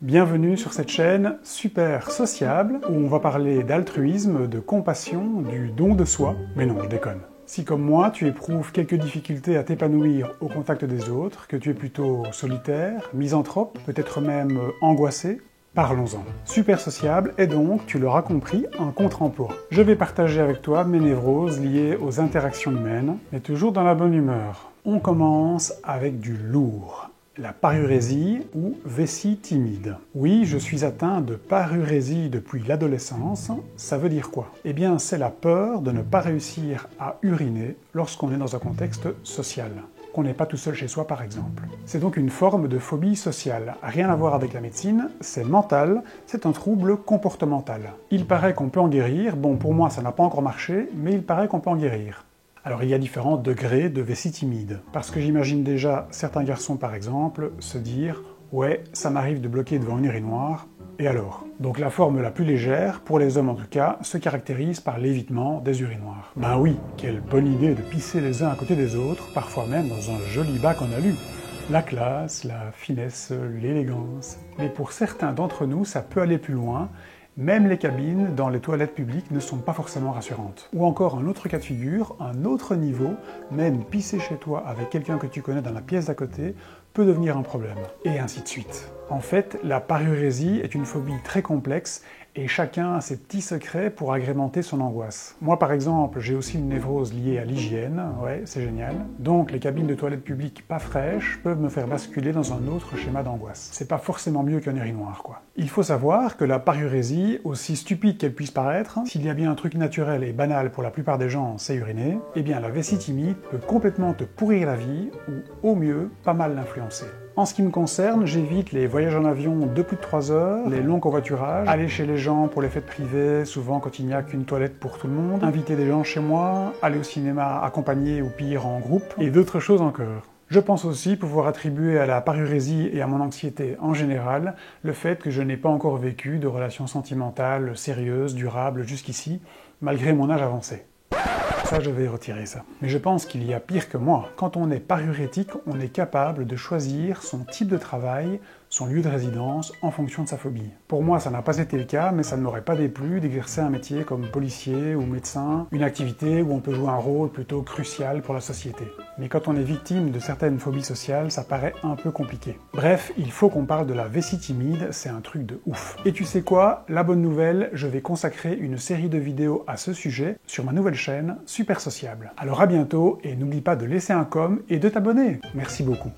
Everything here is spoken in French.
Bienvenue sur cette chaîne super sociable où on va parler d'altruisme, de compassion, du don de soi. Mais non, je déconne. Si comme moi, tu éprouves quelques difficultés à t'épanouir au contact des autres, que tu es plutôt solitaire, misanthrope, peut-être même angoissé, parlons-en. Super sociable est donc, tu l'auras compris, un contre-emploi. Je vais partager avec toi mes névroses liées aux interactions humaines, mais toujours dans la bonne humeur. On commence avec du lourd. La parurésie ou vessie timide. Oui, je suis atteint de parurésie depuis l'adolescence. Ça veut dire quoi? Eh bien, c'est la peur de ne pas réussir à uriner lorsqu'on est dans un contexte social. Qu'on n'est pas tout seul chez soi par exemple. C'est donc une forme de phobie sociale. Rien à voir avec la médecine, c'est mental, c'est un trouble comportemental. Il paraît qu'on peut en guérir, bon pour moi ça n'a pas encore marché, mais il paraît qu'on peut en guérir. Alors il y a différents degrés de vessie timide, parce que j'imagine déjà certains garçons par exemple se dire « ouais, ça m'arrive de bloquer devant une urinoir, et alors ?» Donc la forme la plus légère, pour les hommes en tout cas, se caractérise par l'évitement des urinoirs. Ben oui, quelle bonne idée de pisser les uns à côté des autres, parfois même dans un joli bac en alu. La classe, la finesse, l'élégance. Mais pour certains d'entre nous, ça peut aller plus loin. Même les cabines dans les toilettes publiques ne sont pas forcément rassurantes. Ou encore un autre cas de figure, un autre niveau, même pisser chez toi avec quelqu'un que tu connais dans la pièce d'à côté peut devenir un problème. Et ainsi de suite. En fait, la parurésie est une phobie très complexe et chacun a ses petits secrets pour agrémenter son angoisse. Moi par exemple, j'ai aussi une névrose liée à l'hygiène, ouais, c'est génial. Donc les cabines de toilettes publiques pas fraîches peuvent me faire basculer dans un autre schéma d'angoisse. C'est pas forcément mieux qu'un urinoir, quoi. Il faut savoir que la parurésie, aussi stupide qu'elle puisse paraître, s'il y a bien un truc naturel et banal pour la plupart des gens, c'est uriner, eh bien la vessie timide peut complètement te pourrir la vie, ou au mieux, pas mal l'influencer. En ce qui me concerne, j'évite les voyages en avion de plus de 3 heures, les longs covoiturages, aller chez les gens pour les fêtes privées, souvent quand il n'y a qu'une toilette pour tout le monde, inviter des gens chez moi, aller au cinéma accompagné ou pire en groupe, et d'autres choses encore. Je pense aussi pouvoir attribuer à la parurésie et à mon anxiété en général le fait que je n'ai pas encore vécu de relations sentimentales sérieuses, durables jusqu'ici, malgré mon âge avancé. Ça, je vais retirer ça. Mais je pense qu'il y a pire que moi. Quand on est parurétique, on est capable de choisir son type de travail, son lieu de résidence, en fonction de sa phobie. Pour moi, ça n'a pas été le cas, mais ça ne m'aurait pas déplu d'exercer un métier comme policier ou médecin, une activité où on peut jouer un rôle plutôt crucial pour la société. Mais quand on est victime de certaines phobies sociales, ça paraît un peu compliqué. Bref, il faut qu'on parle de la vessie timide, c'est un truc de ouf. Et tu sais quoi? La bonne nouvelle, je vais consacrer une série de vidéos à ce sujet sur ma nouvelle chaîne, Super Sociable. Alors à bientôt, et n'oublie pas de laisser un com et de t'abonner. Merci beaucoup.